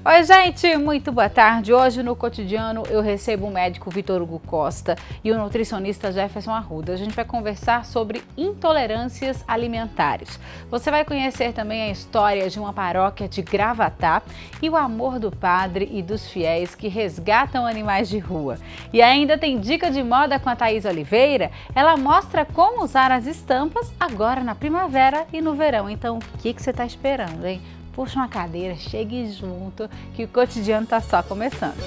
Oi, gente, muito boa tarde. Hoje no Cotidiano eu recebo o médico Vitor Hugo Costa e o nutricionista Jefferson Arruda. A gente vai conversar sobre intolerâncias alimentares. Você vai conhecer também a história de uma paróquia de Gravatá e o amor do padre e dos fiéis que resgatam animais de rua. E ainda tem dica de moda com a Thaís Oliveira. Ela mostra como usar as estampas agora na primavera e no verão. Então, o que você está esperando, hein? Puxa uma cadeira, chegue junto, que o Cotidiano está só começando.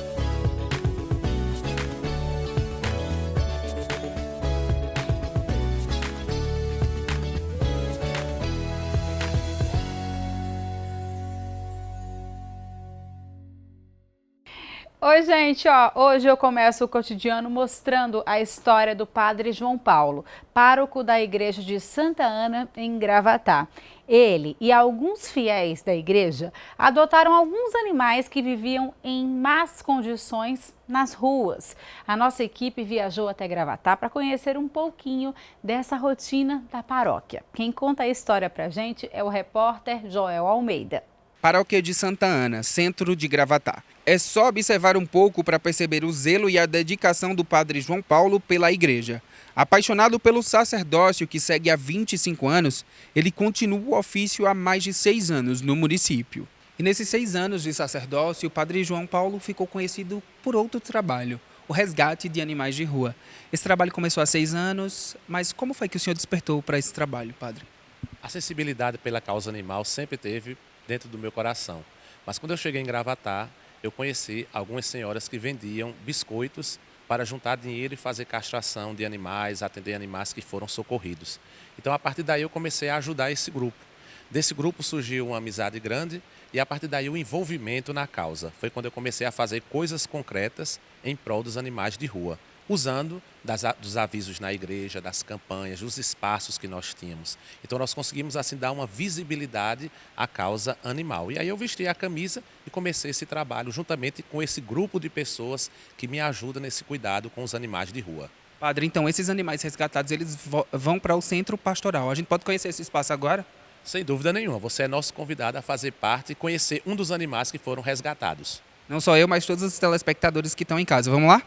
Oi, gente, hoje eu começo o Cotidiano mostrando a história do padre João Paulo, pároco da igreja de Santa Ana, em Gravatá. Ele e alguns fiéis da igreja adotaram alguns animais que viviam em más condições nas ruas. A nossa equipe viajou até Gravatá para conhecer um pouquinho dessa rotina da paróquia. Quem conta a história pra gente é o repórter Joel Almeida. Paróquia de Santa Ana, centro de Gravatá. É só observar um pouco para perceber o zelo e a dedicação do padre João Paulo pela igreja. Apaixonado pelo sacerdócio que segue há 25 anos, ele continua o ofício há mais de 6 anos no município. E nesses 6 anos de sacerdócio, o padre João Paulo ficou conhecido por outro trabalho, o resgate de animais de rua. Esse trabalho começou há 6 anos, mas como foi que o senhor despertou para esse trabalho, padre? A sensibilidade pela causa animal sempre teve dentro do meu coração. Mas quando eu cheguei em Gravatá, eu conheci algumas senhoras que vendiam biscoitos para juntar dinheiro e fazer castração de animais, atender animais que foram socorridos. Então, a partir daí, eu comecei a ajudar esse grupo. Desse grupo surgiu uma amizade grande e, a partir daí, o envolvimento na causa. Foi quando eu comecei a fazer coisas concretas em prol dos animais de rua, usando dos avisos na igreja, das campanhas, dos espaços que nós tínhamos. Então nós conseguimos assim dar uma visibilidade à causa animal. E aí eu vesti a camisa e comecei esse trabalho juntamente com esse grupo de pessoas que me ajuda nesse cuidado com os animais de rua. Padre, então esses animais resgatados, eles vão para o centro pastoral. A gente pode conhecer esse espaço agora? Sem dúvida nenhuma, você é nosso convidado a fazer parte e conhecer um dos animais que foram resgatados. Não só eu, mas todos os telespectadores que estão em casa. Vamos lá?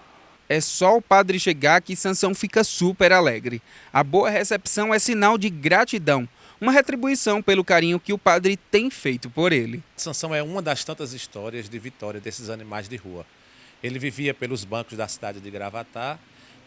É só o padre chegar que Sansão fica super alegre. A boa recepção é sinal de gratidão, uma retribuição pelo carinho que o padre tem feito por ele. Sansão é uma das tantas histórias de vitória desses animais de rua. Ele vivia pelos bancos da cidade de Gravatá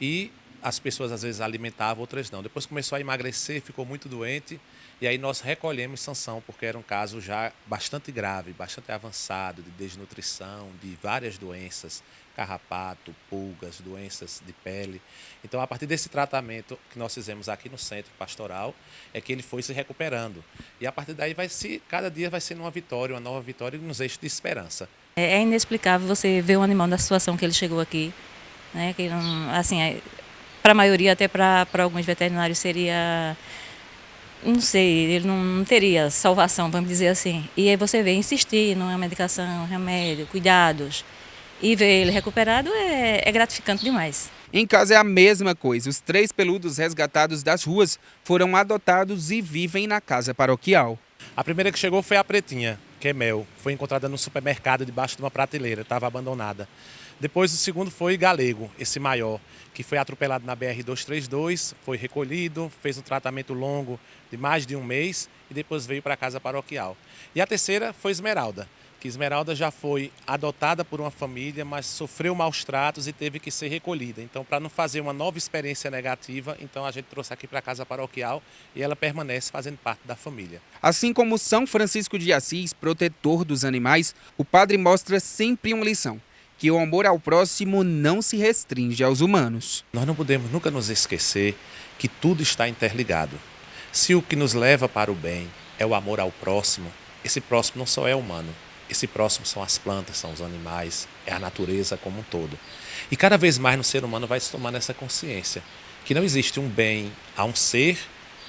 e as pessoas às vezes alimentavam, outras não. Depois começou a emagrecer, ficou muito doente e aí nós recolhemos Sansão porque era um caso já bastante grave, bastante avançado de desnutrição, de várias doenças, carrapato, pulgas, doenças de pele. Então, a partir desse tratamento que nós fizemos aqui no centro pastoral, é que ele foi se recuperando. E a partir daí cada dia vai sendo uma vitória, uma nova vitória e nos enche de esperança. É inexplicável você ver um animal na situação que ele chegou aqui, né? Que não, assim, para a maioria, até para alguns veterinários seria, não sei, ele não teria salvação, vamos dizer assim. E aí você vê insistir numa medicação, remédio, cuidados, e ver ele recuperado é gratificante demais. Em casa é a mesma coisa. Os 3 peludos resgatados das ruas foram adotados e vivem na casa paroquial. A primeira que chegou foi a pretinha, que é Mel. Foi encontrada no supermercado debaixo de uma prateleira, estava abandonada. Depois o segundo foi Galego, esse maior, que foi atropelado na BR-232, foi recolhido, fez um tratamento longo de mais de um mês e depois veio para a casa paroquial. E a terceira foi Esmeralda, que Esmeralda já foi adotada por uma família, mas sofreu maus tratos e teve que ser recolhida. Então, para não fazer uma nova experiência negativa, então a gente trouxe aqui para a casa paroquial e ela permanece fazendo parte da família. Assim como São Francisco de Assis, protetor dos animais, o padre mostra sempre uma lição: que o amor ao próximo não se restringe aos humanos. Nós não podemos nunca nos esquecer que tudo está interligado. Se o que nos leva para o bem é o amor ao próximo, esse próximo não só é humano. Esse próximo são as plantas, são os animais, é a natureza como um todo. E cada vez mais no ser humano vai se tomando essa consciência que não existe um bem a um ser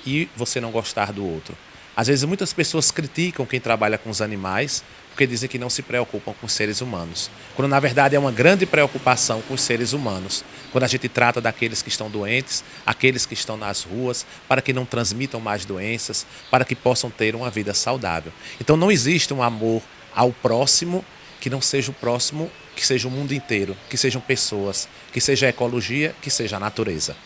e você não gostar do outro. Às vezes muitas pessoas criticam quem trabalha com os animais porque dizem que não se preocupam com os seres humanos, quando na verdade é uma grande preocupação com os seres humanos, quando a gente trata daqueles que estão doentes, aqueles que estão nas ruas, para que não transmitam mais doenças, para que possam ter uma vida saudável. Então não existe um amor ao próximo que não seja o próximo, que seja o mundo inteiro, que sejam pessoas, que seja a ecologia, que seja a natureza.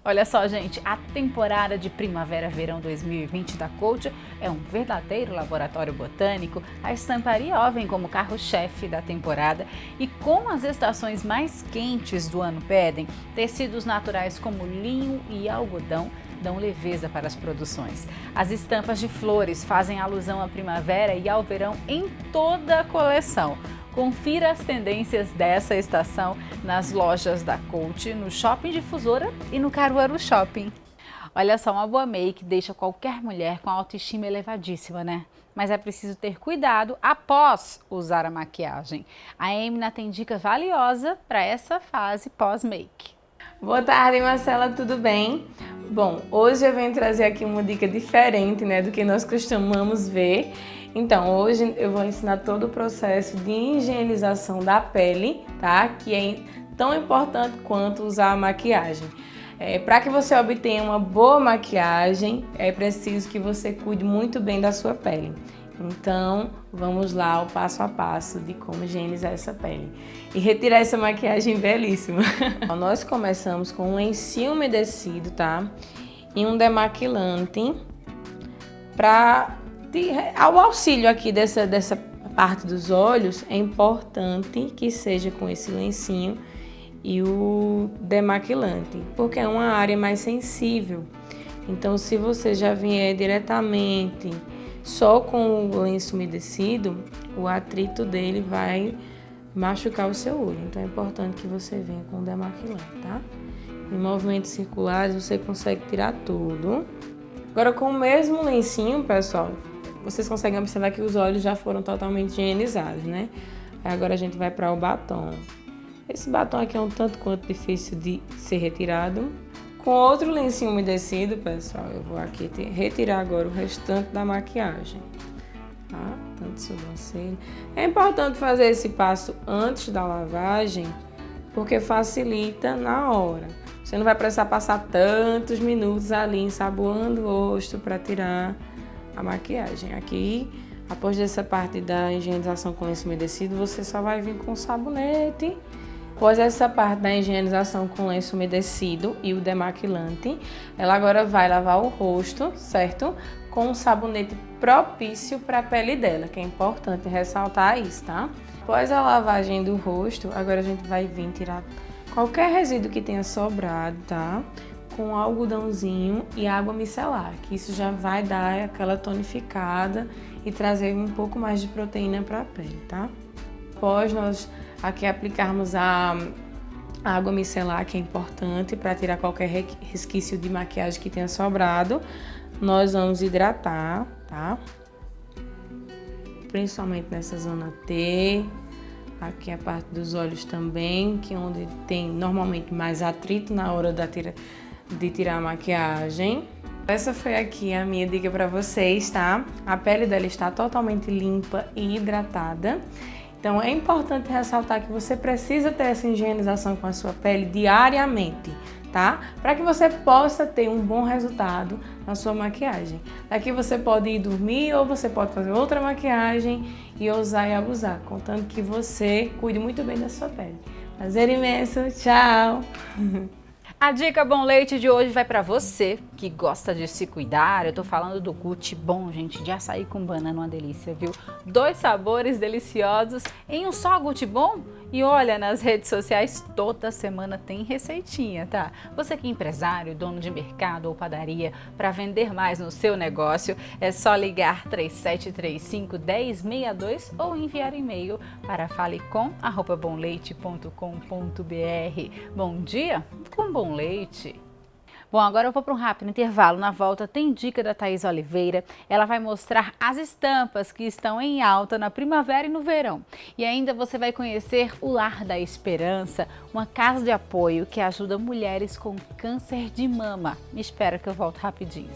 Olha só, gente, a temporada de Primavera-Verão 2020 da Coach é um verdadeiro laboratório botânico. A estamparia ó, vem como carro-chefe da temporada e como as estações mais quentes do ano pedem, tecidos naturais como linho e algodão dão leveza para as produções. As estampas de flores fazem alusão à primavera e ao verão em toda a coleção. Confira as tendências dessa estação nas lojas da Coach, no Shopping Difusora e no Caruaru Shopping. Olha só, uma boa make deixa qualquer mulher com a autoestima elevadíssima, né? Mas é preciso ter cuidado após usar a maquiagem. A Emina tem dica valiosa para essa fase pós-make. Boa tarde, Marcela, tudo bem? Bom, hoje eu venho trazer aqui uma dica diferente, né, do que nós costumamos ver. Então, hoje eu vou ensinar todo o processo de higienização da pele, tá? Que é tão importante quanto usar a maquiagem. Para que você obtenha uma boa maquiagem, é preciso que você cuide muito bem da sua pele. Então, vamos lá ao passo a passo de como higienizar essa pele e retirar essa maquiagem belíssima. Nós começamos com um lencinho umedecido, tá? E um demaquilante ao auxílio aqui dessa parte dos olhos. É importante que seja com esse lencinho e o demaquilante, porque é uma área mais sensível. Então, se você já vier diretamente só com o lenço umedecido, o atrito dele vai machucar o seu olho. Então é importante que você venha com o demaquilante, tá? Em movimentos circulares você consegue tirar tudo. Agora, com o mesmo lencinho, pessoal, vocês conseguem observar que os olhos já foram totalmente higienizados, né? Agora a gente vai para o batom. Esse batom aqui é um tanto quanto difícil de ser retirado. Com outro lencinho umedecido, pessoal, eu vou aqui retirar agora o restante da maquiagem, tá? Tanto sobrancelha. É importante fazer esse passo antes da lavagem, porque facilita na hora. Você não vai precisar passar tantos minutos ali ensaboando o rosto para tirar a maquiagem. Aqui, após dessa parte da higienização com lenço umedecido, você só vai vir com o sabonete. Após essa parte da higienização com lenço umedecido e o demaquilante, ela agora vai lavar o rosto, certo? Com um sabonete propício para a pele dela, que é importante ressaltar isso, tá? Após a lavagem do rosto, agora a gente vai vir tirar qualquer resíduo que tenha sobrado, tá? Com algodãozinho e água micelar, que isso já vai dar aquela tonificada e trazer um pouco mais de proteína para a pele, tá? Após nós aqui aplicarmos a água micelar, que é importante para tirar qualquer resquício de maquiagem que tenha sobrado, nós vamos hidratar, tá? Principalmente nessa zona T, aqui a parte dos olhos também, que é onde tem normalmente mais atrito na hora de tirar a maquiagem. Essa foi aqui a minha dica para vocês, tá? A pele dela está totalmente limpa e hidratada. Então é importante ressaltar que você precisa ter essa higienização com a sua pele diariamente, tá? Para que você possa ter um bom resultado na sua maquiagem. Daqui você pode ir dormir ou você pode fazer outra maquiagem e ousar e abusar, contanto que você cuide muito bem da sua pele. Prazer imenso, tchau! A dica Bom Leite de hoje vai para você que gosta de se cuidar. Eu tô falando do Gucci Bom, gente, de açaí com banana, uma delícia, viu? 2 sabores deliciosos em um só Gucci Bom. E olha, nas redes sociais toda semana tem receitinha, tá? Você que é empresário, dono de mercado ou padaria, para vender mais no seu negócio, é só ligar 3735-1062 ou enviar e-mail para falecom@bomleite.com.br. Bom dia com Bom Leite. Bom, agora eu vou para um rápido intervalo. Na volta tem dica da Thaís Oliveira. Ela vai mostrar as estampas que estão em alta na primavera e no verão. E ainda você vai conhecer o Lar da Esperança, uma casa de apoio que ajuda mulheres com câncer de mama. Me espera que eu volto rapidinho.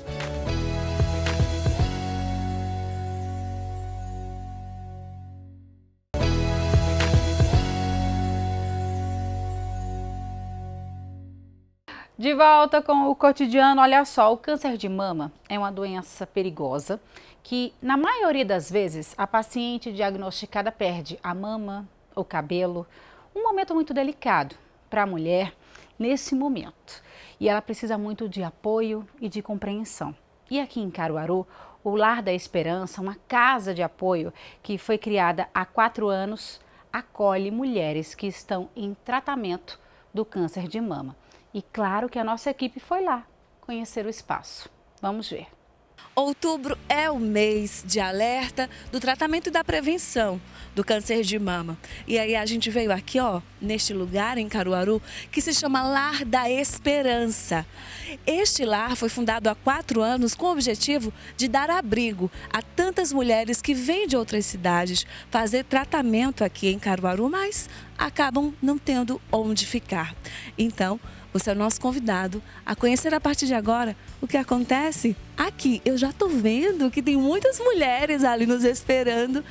De volta com o cotidiano, olha só, o câncer de mama é uma doença perigosa que, na maioria das vezes, a paciente diagnosticada perde a mama, o cabelo, um momento muito delicado para a mulher nesse momento. E ela precisa muito de apoio e de compreensão. E aqui em Caruaru, o Lar da Esperança, uma casa de apoio que foi criada há 4 anos, acolhe mulheres que estão em tratamento do câncer de mama. E claro que a nossa equipe foi lá conhecer o espaço. Vamos ver. Outubro é o mês de alerta do tratamento e da prevenção do câncer de mama. E aí a gente veio aqui, ó, neste lugar em Caruaru, que se chama Lar da Esperança. Este lar foi fundado há 4 anos com o objetivo de dar abrigo a tantas mulheres que vêm de outras cidades fazer tratamento aqui em Caruaru, mas acabam não tendo onde ficar. Então, você é o nosso convidado a conhecer a partir de agora o que acontece aqui. Eu já estou vendo que tem muitas mulheres ali nos esperando.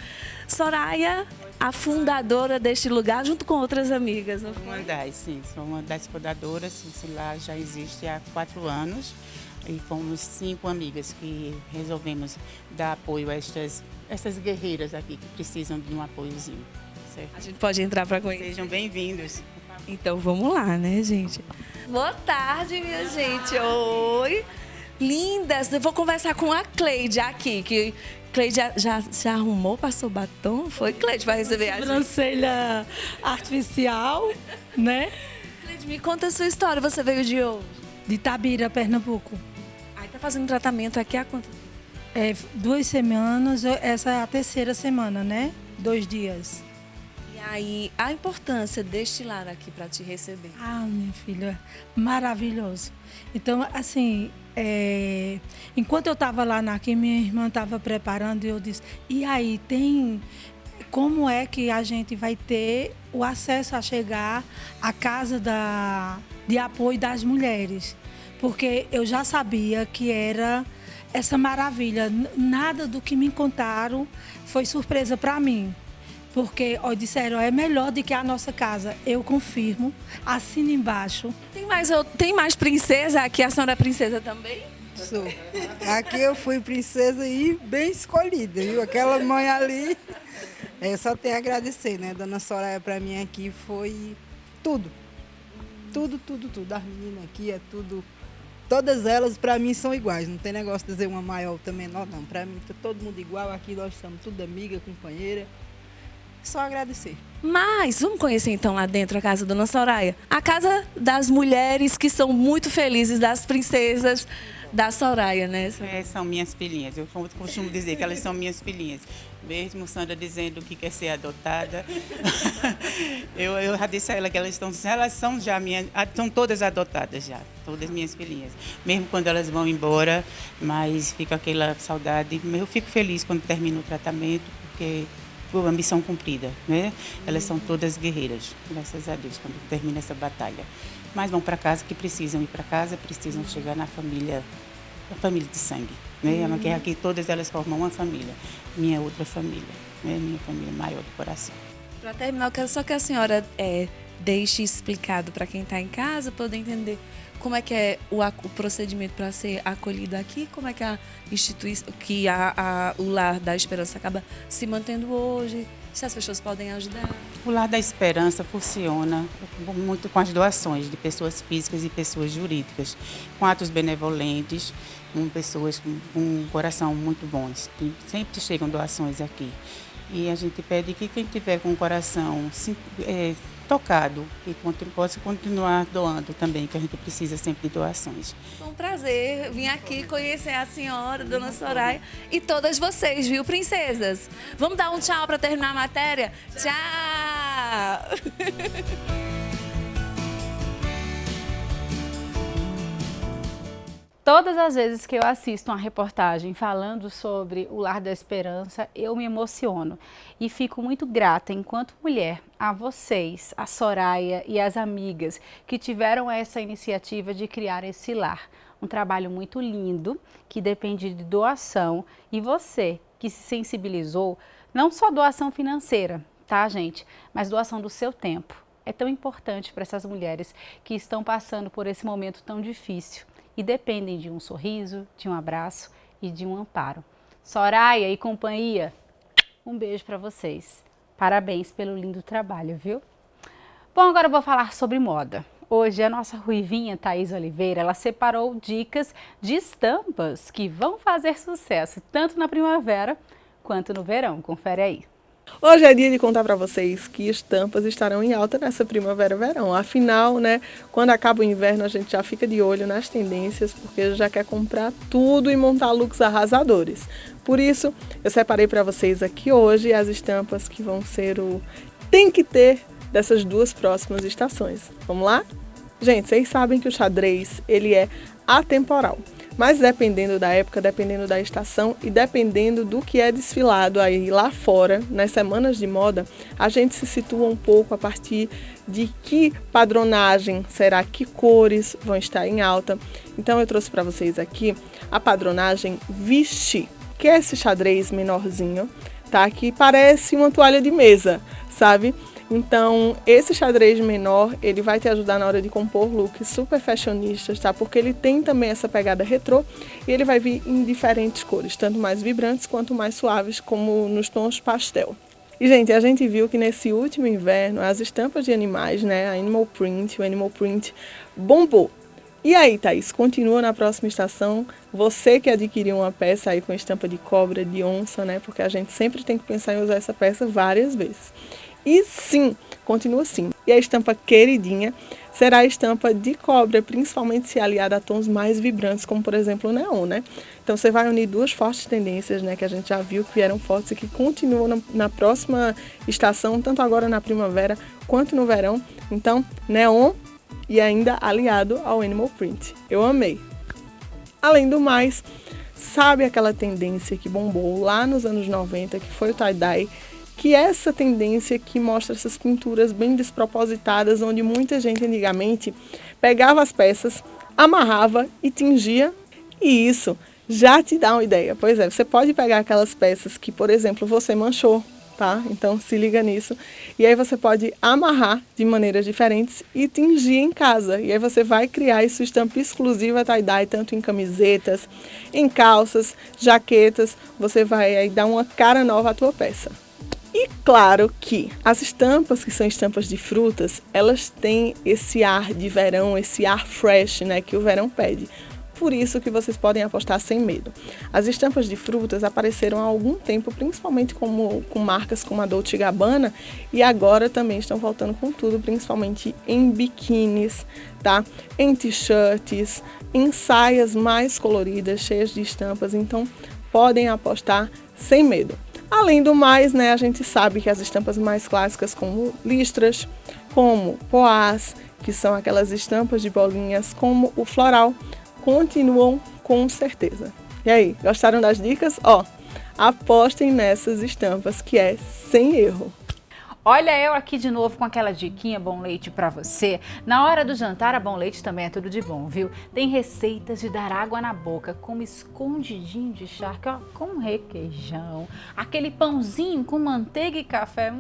Soraya, a fundadora deste lugar, junto com outras amigas, não foi? Sou uma das fundadoras. Esse lar já existe há 4 anos e fomos 5 amigas que resolvemos dar apoio a estas guerreiras aqui que precisam de um apoiozinho. Certo? A gente pode entrar para conhecer. Sejam bem-vindos. Então vamos lá, né, gente? Boa tarde, minha gente. Oi. Lindas. Eu vou conversar com a Cleide aqui, que Cleide já se arrumou, passou batom? Foi, Cleide, para receber a gente? Sobrancelha artificial, né? Cleide, me conta a sua história. Você veio de onde? De Itabira, Pernambuco. Aí tá fazendo tratamento aqui há quanto tempo? 2 semanas, essa é a 3ª semana, né? 2 dias. E aí, a importância deste lar aqui para te receber? Ah, minha filha, maravilhoso. Então, assim, enquanto eu estava lá que minha irmã estava preparando, eu disse, e aí, como é que a gente vai ter o acesso a chegar à casa de apoio das mulheres? Porque eu já sabia que era essa maravilha. Nada do que me contaram foi surpresa para mim. Porque disseram, é melhor do que a nossa casa. Eu confirmo, assino embaixo. Tem mais princesa aqui? A senhora é princesa também? Sou. Aqui eu fui princesa e bem escolhida, viu? Aquela mãe ali, eu só tenho a agradecer, né? Dona Soraya para mim aqui foi tudo. Tudo. As meninas aqui é tudo. Todas elas para mim são iguais, não tem negócio de dizer uma maior ou menor, não. Para mim tá todo mundo igual, aqui nós somos tudo amiga, companheira. Só agradecer. Mas vamos conhecer então lá dentro a casa da Dona Soraya. A casa das mulheres que são muito felizes, das princesas da Soraya, né? São minhas filhinhas. Eu costumo dizer que elas são minhas filhinhas. Mesmo Sandra dizendo que quer ser adotada, eu já disse a ela que elas são todas adotadas já, todas minhas filhinhas. Mesmo quando elas vão embora, mas fica aquela saudade. Eu fico feliz quando termina o tratamento, porque a missão cumprida, né? Elas são todas guerreiras, graças a Deus, quando termina essa batalha. Mas vão para casa, que precisam ir para casa, precisam chegar na família, a família de sangue, né? É uma guerra que todas elas formam uma família, minha outra família, né? Minha família maior do coração. Para terminar, eu quero só que a senhora deixe explicado para quem está em casa, poder entender como é que é o procedimento para ser acolhido aqui, como é que a instituição, que o Lar da Esperança acaba se mantendo hoje, se as pessoas podem ajudar. O Lar da Esperança funciona muito com as doações de pessoas físicas e pessoas jurídicas, com atos benevolentes, com pessoas com um coração muito bons. Sempre chegam doações aqui. E a gente pede que quem tiver com o coração tocado e possa continuar doando também, que a gente precisa sempre de doações. Foi um prazer vir aqui conhecer a senhora, Dona Soraya, e todas vocês, viu, princesas? Vamos dar um tchau para terminar a matéria? Tchau! Todas as vezes que eu assisto uma reportagem falando sobre o Lar da Esperança, eu me emociono e fico muito grata, enquanto mulher, a vocês, a Soraya e as amigas que tiveram essa iniciativa de criar esse lar. Um trabalho muito lindo, que depende de doação, e você que se sensibilizou, não só doação financeira, tá, gente? Mas doação do seu tempo, é tão importante para essas mulheres que estão passando por esse momento tão difícil e dependem de um sorriso, de um abraço e de um amparo. Soraya e companhia, um beijo para vocês. Parabéns pelo lindo trabalho, viu? Bom, agora eu vou falar sobre moda. Hoje a nossa ruivinha Thaís Oliveira, ela separou dicas de estampas que vão fazer sucesso tanto na primavera quanto no verão. Confere aí. Hoje é dia de contar para vocês que estampas estarão em alta nessa primavera-verão. Afinal, né, quando acaba o inverno, a gente já fica de olho nas tendências, porque já quer comprar tudo e montar looks arrasadores. Por isso, eu separei para vocês aqui hoje as estampas que vão ser o tem que ter dessas duas próximas estações. Vamos lá? Gente, vocês sabem que o xadrez, ele é atemporal. Mas dependendo da época, dependendo da estação e dependendo do que é desfilado aí lá fora, nas semanas de moda, a gente se situa um pouco a partir de que padronagem será, que cores vão estar em alta. Então eu trouxe para vocês aqui a padronagem Vichy, que é esse xadrez menorzinho, tá? Que parece uma toalha de mesa, sabe? Então, esse xadrez menor, ele vai te ajudar na hora de compor looks super fashionistas, tá? Porque ele tem também essa pegada retrô e ele vai vir em diferentes cores, tanto mais vibrantes quanto mais suaves, como nos tons pastel. E, gente, a gente viu que nesse último inverno, as estampas de animais, né? A Animal Print, o Animal Print bombou. E aí, Thaís, continua na próxima estação? Você que adquiriu uma peça aí com estampa de cobra, de onça, né? Porque a gente sempre tem que pensar em usar essa peça várias vezes. E sim, continua assim. E a estampa queridinha será a estampa de cobra, principalmente se aliada a tons mais vibrantes, como por exemplo o neon, né? Então você vai unir duas fortes tendências, né, que a gente já viu que vieram fortes e que continuam na próxima estação, tanto agora na primavera quanto no verão. Então, neon e ainda aliado ao Animal Print. Eu amei. Além do mais, sabe aquela tendência que bombou lá nos anos 90, que foi o tie-dye? Que é essa tendência que mostra essas pinturas bem despropositadas, onde muita gente antigamente pegava as peças, amarrava e tingia, e isso já te dá uma ideia. Pois é, você pode pegar aquelas peças que, por exemplo, você manchou, tá? Então se liga nisso, e aí você pode amarrar de maneiras diferentes e tingir em casa, e aí você vai criar sua estampa exclusiva tie-dye, tanto em camisetas, em calças, jaquetas, você vai aí dar uma cara nova à tua peça. E claro que as estampas que são estampas de frutas, elas têm esse ar de verão, esse ar fresh, né, que o verão pede. Por isso que vocês podem apostar sem medo. As estampas de frutas apareceram há algum tempo, principalmente com marcas como a Dolce & Gabbana, e agora também estão voltando com tudo, principalmente em biquínis, tá? Em t-shirts, em saias mais coloridas, cheias de estampas, então podem apostar sem medo. Além do mais, né, a gente sabe que as estampas mais clássicas, como listras, como poás, que são aquelas estampas de bolinhas, como o floral, continuam com certeza. E aí, gostaram das dicas? Ó, apostem nessas estampas, que é sem erro. Olha eu aqui de novo com aquela diquinha Bom Leite para você. Na hora do jantar, a Bom Leite também é tudo de bom, viu? Tem receitas de dar água na boca, como escondidinho de charque, ó, com requeijão, aquele pãozinho com manteiga e café,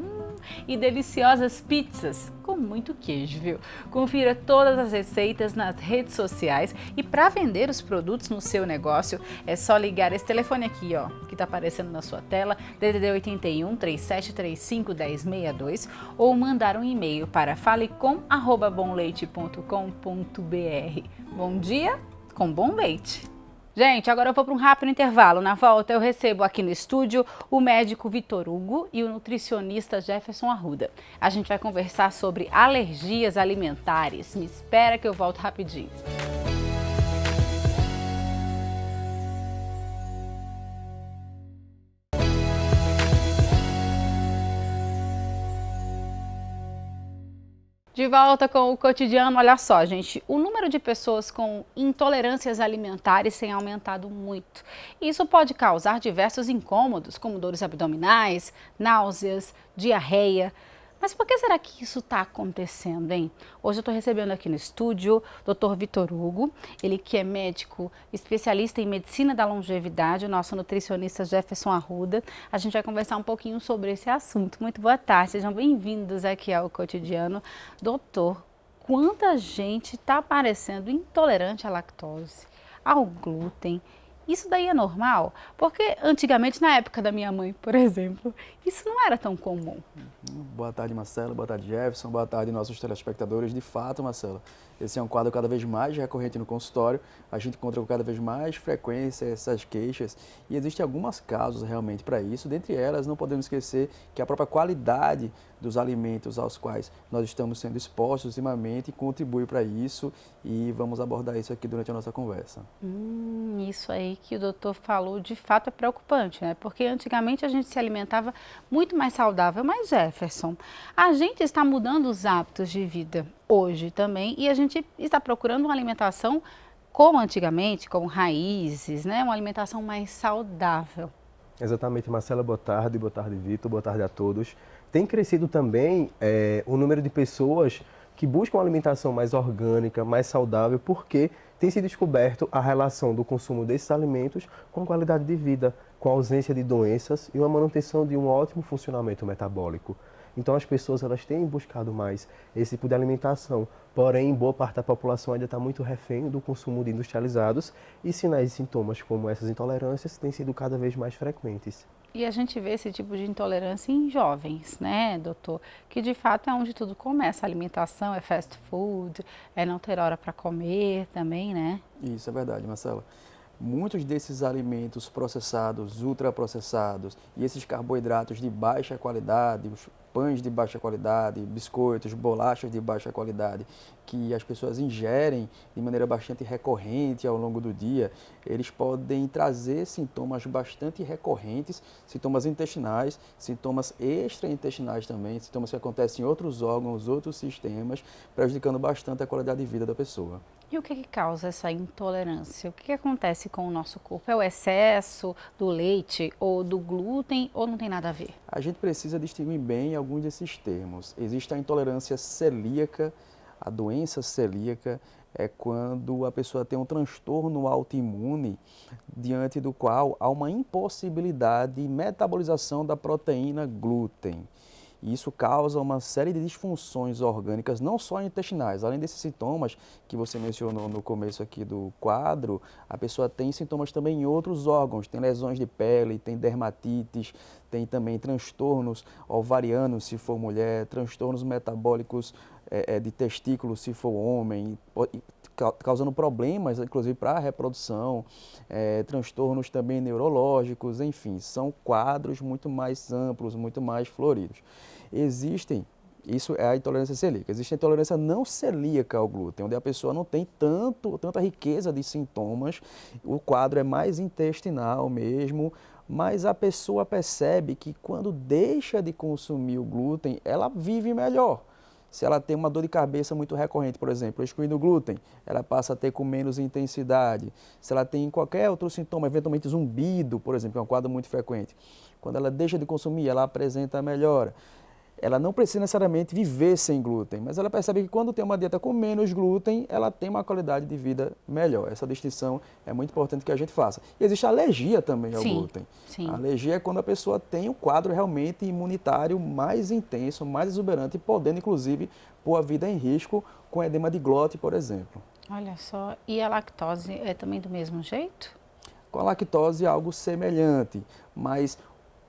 e deliciosas pizzas com muito queijo, viu? Confira todas as receitas nas redes sociais e para vender os produtos no seu negócio, é só ligar esse telefone aqui, ó, que tá aparecendo na sua tela, DDD 81 3735 1062, ou mandar um e-mail para falecom@bomleite.com.br. Bom dia com bom leite! Gente, agora eu vou para um rápido intervalo. Na volta eu recebo aqui no estúdio o médico Vitor Hugo e o nutricionista Jefferson Arruda. A gente vai conversar sobre alergias alimentares. Me espera que eu volto rapidinho. De volta com o cotidiano, olha só, gente, o número de pessoas com intolerâncias alimentares tem aumentado muito. Isso pode causar diversos incômodos, como dores abdominais, náuseas, diarreia. Mas por que será que isso está acontecendo, hein? Hoje eu estou recebendo aqui no estúdio o Dr. Vitor Hugo, ele que é médico especialista em medicina da longevidade, o nosso nutricionista Jefferson Arruda. A gente vai conversar um pouquinho sobre esse assunto. Muito boa tarde, sejam bem-vindos aqui ao Cotidiano. Doutor, quanta gente está aparecendo intolerante à lactose, ao glúten? Isso daí é normal? Porque antigamente, na época da minha mãe, por exemplo, isso não era tão comum. Boa tarde, Marcela. Boa tarde, Jefferson. Boa tarde, nossos telespectadores. De fato, Marcela, esse é um quadro cada vez mais recorrente no consultório. A gente encontra com cada vez mais frequência essas queixas e existem algumas causas realmente para isso. Dentre elas, não podemos esquecer que a própria qualidade dos alimentos aos quais nós estamos sendo expostos ultimamente contribui para isso e vamos abordar isso aqui durante a nossa conversa. Isso aí que o doutor falou de fato é preocupante, né? Porque antigamente a gente se alimentava muito mais saudável, mas Jefferson, a gente está mudando os hábitos de vida hoje também e a gente está procurando uma alimentação como antigamente, com raízes, né? Uma alimentação mais saudável. Exatamente, Marcela, boa tarde, Vitor, boa tarde a todos. Tem crescido também o número de pessoas que buscam uma alimentação mais orgânica, mais saudável, porque tem se descoberto a relação do consumo desses alimentos com qualidade de vida, com a ausência de doenças e uma manutenção de um ótimo funcionamento metabólico. Então as pessoas elas têm buscado mais esse tipo de alimentação, porém boa parte da população ainda está muito refém do consumo de industrializados e sinais e sintomas como essas intolerâncias têm sido cada vez mais frequentes. E a gente vê esse tipo de intolerância em jovens, né, doutor? Que de fato é onde tudo começa. A alimentação é fast food, é não ter hora para comer também, né? Isso é verdade, Marcela. Muitos desses alimentos processados, ultraprocessados e esses carboidratos de baixa qualidade, os pães de baixa qualidade, biscoitos, bolachas de baixa qualidade, que as pessoas ingerem de maneira bastante recorrente ao longo do dia, eles podem trazer sintomas bastante recorrentes, sintomas intestinais, sintomas extraintestinais também, sintomas que acontecem em outros órgãos, outros sistemas, prejudicando bastante a qualidade de vida da pessoa. E o que causa essa intolerância? O que acontece com o nosso corpo? É o excesso do leite ou do glúten ou não tem nada a ver? A gente precisa distinguir bem alguns desses termos. Existe a intolerância celíaca. A doença celíaca é quando a pessoa tem um transtorno autoimune diante do qual há uma impossibilidade de metabolização da proteína glúten. E isso causa uma série de disfunções orgânicas, não só intestinais. Além desses sintomas que você mencionou no começo aqui do quadro, a pessoa tem sintomas também em outros órgãos. Tem lesões de pele, tem dermatites, tem também transtornos ovarianos, se for mulher, transtornos metabólicos de testículos, se for homem, causando problemas, inclusive, para a reprodução, transtornos também neurológicos, enfim, são quadros muito mais amplos, muito mais floridos. Isso é a intolerância celíaca. Existe a intolerância não celíaca ao glúten, onde a pessoa não tem tanta riqueza de sintomas, o quadro é mais intestinal mesmo, mas a pessoa percebe que quando deixa de consumir o glúten, ela vive melhor. Se ela tem uma dor de cabeça muito recorrente, por exemplo, excluindo o glúten, ela passa a ter com menos intensidade. Se ela tem qualquer outro sintoma, eventualmente zumbido, por exemplo, que é um quadro muito frequente, quando ela deixa de consumir, ela apresenta a melhora. Ela não precisa necessariamente viver sem glúten, mas ela percebe que quando tem uma dieta com menos glúten, ela tem uma qualidade de vida melhor. Essa distinção é muito importante que a gente faça. E existe a alergia também ao glúten. Sim. A alergia é quando a pessoa tem um quadro realmente imunitário mais intenso, mais exuberante, podendo inclusive pôr a vida em risco com edema de glote, por exemplo. Olha só, e a lactose é também do mesmo jeito? Com a lactose é algo semelhante, mas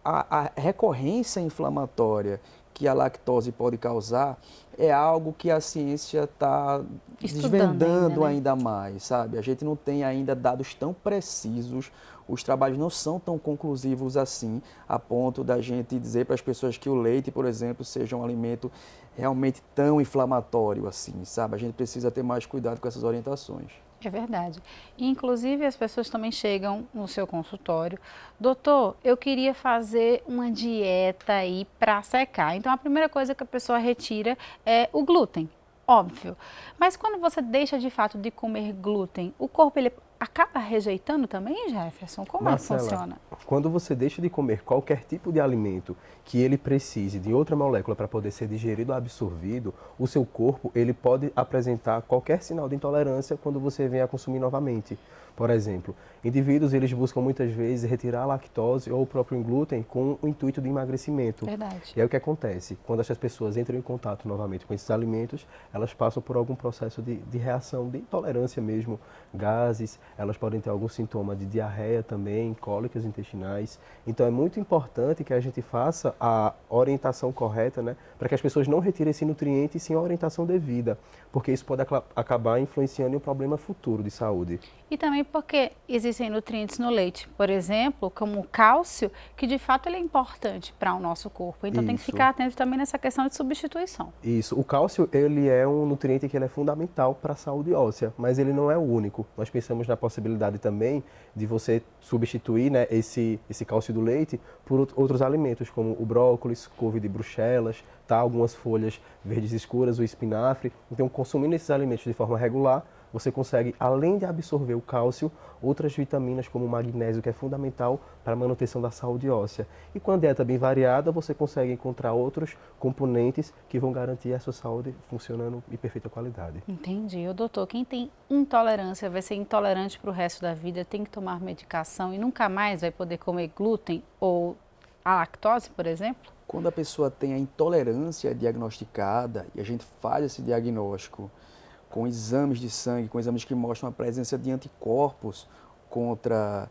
a recorrência inflamatória que a lactose pode causar é algo que a ciência está desvendando ainda mais, sabe? A gente não tem ainda dados tão precisos, os trabalhos não são tão conclusivos assim, a ponto da gente dizer para as pessoas que o leite, por exemplo, seja um alimento realmente tão inflamatório assim, sabe? A gente precisa ter mais cuidado com essas orientações. É verdade. Inclusive, as pessoas também chegam no seu consultório. Doutor, eu queria fazer uma dieta aí para secar. Então, a primeira coisa que a pessoa retira é o glúten, óbvio. Mas quando você deixa de fato de comer glúten, o corpo ele acaba rejeitando também, Jefferson? Como Marcela, é que funciona? Quando você deixa de comer qualquer tipo de alimento que ele precise de outra molécula para poder ser digerido ou absorvido, o seu corpo ele pode apresentar qualquer sinal de intolerância quando você vem a consumir novamente. Por exemplo, indivíduos eles buscam muitas vezes retirar a lactose ou o próprio glúten com o intuito de emagrecimento. Verdade. E é o que acontece. Quando essas pessoas entram em contato novamente com esses alimentos, elas passam por algum processo de reação, de intolerância mesmo, gases, elas podem ter algum sintoma de diarreia também, cólicas intestinais. Então é muito importante que a gente faça a orientação correta, né, para que as pessoas não retirem esse nutriente e sim a orientação devida, porque isso pode acabar influenciando em um problema futuro de saúde. E também porque existem nutrientes no leite, por exemplo, como o cálcio, que de fato ele é importante para o nosso corpo. Então tem que ficar atento também nessa questão de substituição. Isso. O cálcio ele é um nutriente que ele é fundamental para a saúde óssea, mas ele não é o único. Nós pensamos na possibilidade também de você substituir, né, esse cálcio do leite por outros alimentos, como o brócolis, couve de Bruxelas, tá? Algumas folhas verdes escuras, o espinafre. Então, consumindo esses alimentos de forma regular, você consegue, além de absorver o cálcio, outras vitaminas como o magnésio, que é fundamental para a manutenção da saúde óssea. E com a dieta bem variada, você consegue encontrar outros componentes que vão garantir a sua saúde funcionando em perfeita qualidade. Entendi. O doutor, quem tem intolerância vai ser intolerante para o resto da vida, tem que tomar medicação e nunca mais vai poder comer glúten ou a lactose, por exemplo? Quando a pessoa tem a intolerância diagnosticada e a gente faz esse diagnóstico com exames de sangue, com exames que mostram a presença de anticorpos contra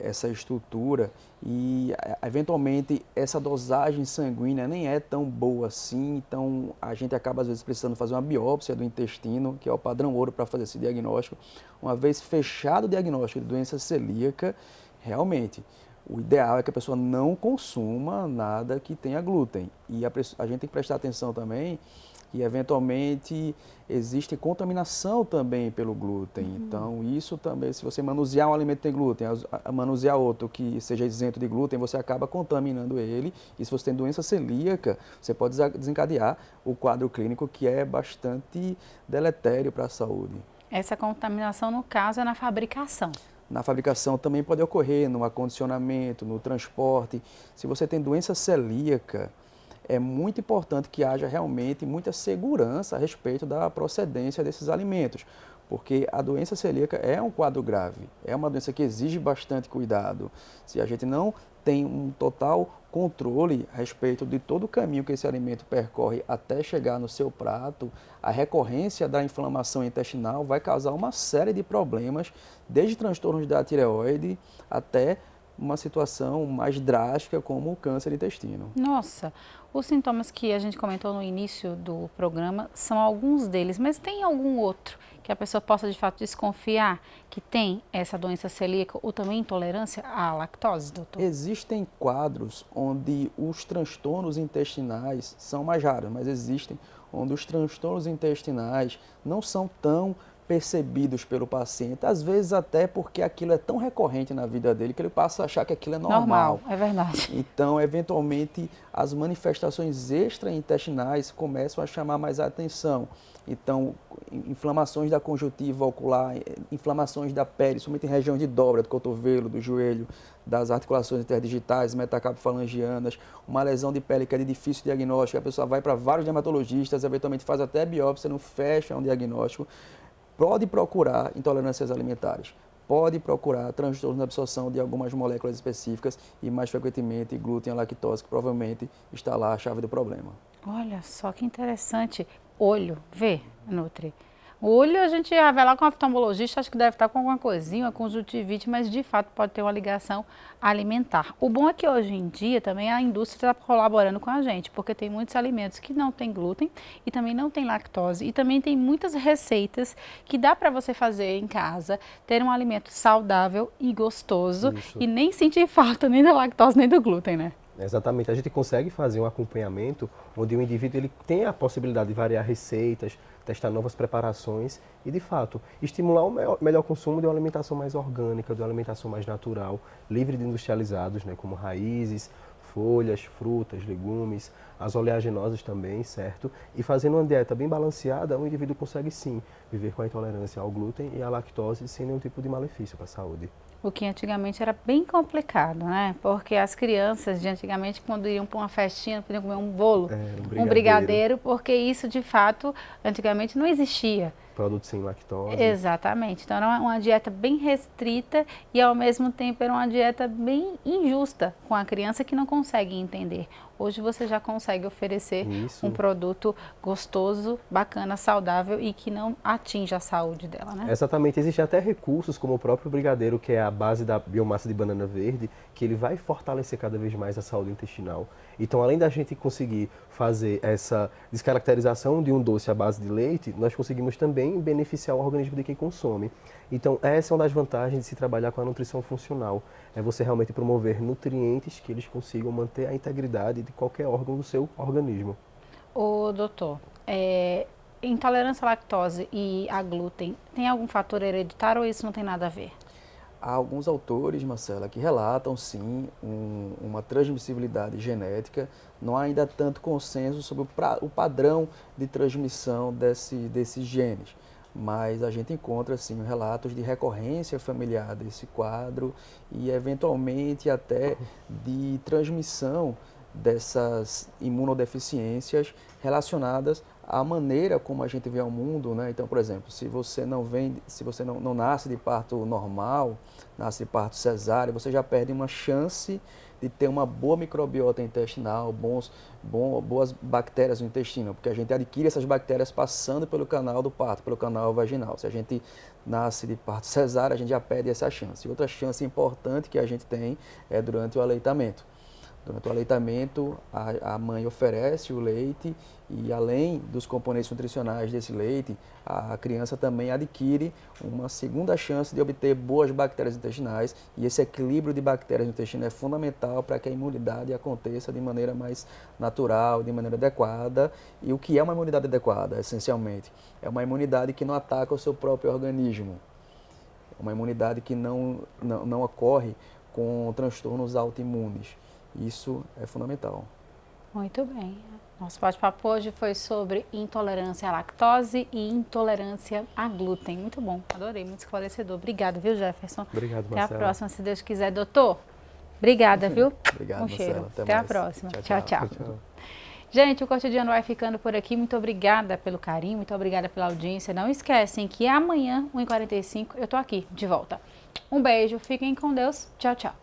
essa estrutura e, eventualmente, essa dosagem sanguínea nem é tão boa assim, então a gente acaba, às vezes, precisando fazer uma biópsia do intestino, que é o padrão ouro para fazer esse diagnóstico. Uma vez fechado o diagnóstico de doença celíaca, realmente, o ideal é que a pessoa não consuma nada que tenha glúten. E a gente tem que prestar atenção também que, eventualmente, existe contaminação também pelo glúten. Então, isso também, se você manusear um alimento que tem glúten, manusear outro que seja isento de glúten, você acaba contaminando ele. E se você tem doença celíaca, você pode desencadear o quadro clínico que é bastante deletério para a saúde. Essa contaminação, no caso, é na fabricação. Na fabricação também pode ocorrer, no acondicionamento, no transporte. Se você tem doença celíaca, é muito importante que haja realmente muita segurança a respeito da procedência desses alimentos, porque a doença celíaca é um quadro grave, é uma doença que exige bastante cuidado. Se a gente não tem um total controle a respeito de todo o caminho que esse alimento percorre até chegar no seu prato, a recorrência da inflamação intestinal vai causar uma série de problemas, desde transtornos da tireoide até uma situação mais drástica como o câncer de intestino. Nossa, os sintomas que a gente comentou no início do programa são alguns deles, mas tem algum outro que a pessoa possa de fato desconfiar que tem essa doença celíaca ou também intolerância à lactose, doutor? Existem quadros onde os transtornos intestinais são mais raros, mas existem onde os transtornos intestinais não são tão percebidos pelo paciente, às vezes até porque aquilo é tão recorrente na vida dele que ele passa a achar que aquilo é normal. É verdade. Então, eventualmente, as manifestações extraintestinais começam a chamar mais a atenção. Então, inflamações da conjuntiva ocular, inflamações da pele, somente em região de dobra, do cotovelo, do joelho, das articulações interdigitais, metacarpofalangianas, uma lesão de pele que é de difícil diagnóstico, a pessoa vai para vários dermatologistas, eventualmente faz até biópsia, não fecha um diagnóstico. Pode procurar intolerâncias alimentares, pode procurar transtornos de absorção de algumas moléculas específicas e, mais frequentemente, glúten e lactose, que provavelmente está lá a chave do problema. Olha só que interessante. Olho, vê, Nutri. O olho a gente já vai lá com o oftalmologista, acho que deve estar com alguma coisinha, uma conjuntivite, mas de fato pode ter uma ligação alimentar. O bom é que hoje em dia também a indústria está colaborando com a gente, porque tem muitos alimentos que não tem glúten e também não tem lactose e também tem muitas receitas que dá para você fazer em casa, ter um alimento saudável e gostoso. Isso. E nem sentir falta nem da lactose nem do glúten, né? Exatamente, a gente consegue fazer um acompanhamento onde o indivíduo ele tem a possibilidade de variar receitas, testar novas preparações e, de fato, estimular o melhor consumo de uma alimentação mais orgânica, de uma alimentação mais natural, livre de industrializados, né, como raízes, folhas, frutas, legumes, as oleaginosas também, certo? E fazendo uma dieta bem balanceada, o indivíduo consegue sim viver com a intolerância ao glúten e à lactose sem nenhum tipo de malefício para a saúde. O que antigamente era bem complicado, né? Porque as crianças de antigamente, quando iam para uma festinha, podiam comer um bolo, um brigadeiro, porque isso de fato antigamente não existia. Produto sem lactose. Exatamente. Então era uma dieta bem restrita e ao mesmo tempo era uma dieta bem injusta com a criança que não consegue entender. Hoje você já consegue oferecer um produto gostoso, bacana, saudável e que não atinja a saúde dela, né? Exatamente. Existem até recursos como o próprio brigadeiro, que é a base da biomassa de banana verde, que ele vai fortalecer cada vez mais a saúde intestinal. Então, além da gente conseguir fazer essa descaracterização de um doce à base de leite, nós conseguimos também beneficiar o organismo de quem consome. Então, essa é uma das vantagens de se trabalhar com a nutrição funcional. É você realmente promover nutrientes que eles consigam manter a integridade de qualquer órgão do seu organismo. Ô, doutor, intolerância à lactose e a glúten, tem algum fator hereditário ou isso não tem nada a ver? Há alguns autores, Marcela, que relatam sim uma transmissibilidade genética. Não há ainda tanto consenso sobre o padrão de transmissão desses genes, mas a gente encontra sim relatos de recorrência familiar desse quadro e eventualmente até de transmissão dessas imunodeficiências relacionadas à maneira como a gente vê o mundo, né? Então, por exemplo, se você não nasce de parto normal, nasce de parto cesárea, você já perde uma chance de ter uma boa microbiota intestinal, boas bactérias no intestino, porque a gente adquire essas bactérias passando pelo canal do parto, pelo canal vaginal. Se a gente nasce de parto cesárea, a gente já perde essa chance. E outra chance importante que a gente tem é durante o aleitamento. Durante o aleitamento, a mãe oferece o leite e, além dos componentes nutricionais desse leite, a criança também adquire uma segunda chance de obter boas bactérias intestinais, e esse equilíbrio de bactérias no intestino é fundamental para que a imunidade aconteça de maneira mais natural, de maneira adequada. E o que é uma imunidade adequada, essencialmente? É uma imunidade que não ataca o seu próprio organismo, uma imunidade que não ocorre com transtornos autoimunes. Isso é fundamental. Muito bem. Nosso bate-papo hoje foi sobre intolerância à lactose e intolerância a glúten. Muito bom, adorei, muito esclarecedor. Obrigada, viu, Jefferson? Obrigado, Marcela. Até a próxima, se Deus quiser. Doutor, obrigada, viu? Obrigado, um cheiro. Marcela. Até a próxima. Tchau, tchau. Tchau. Gente, o Cotidiano vai ficando por aqui. Muito obrigada pelo carinho, muito obrigada pela audiência. Não esquecem que amanhã, 1h45, eu tô aqui, de volta. Um beijo, fiquem com Deus. Tchau, tchau.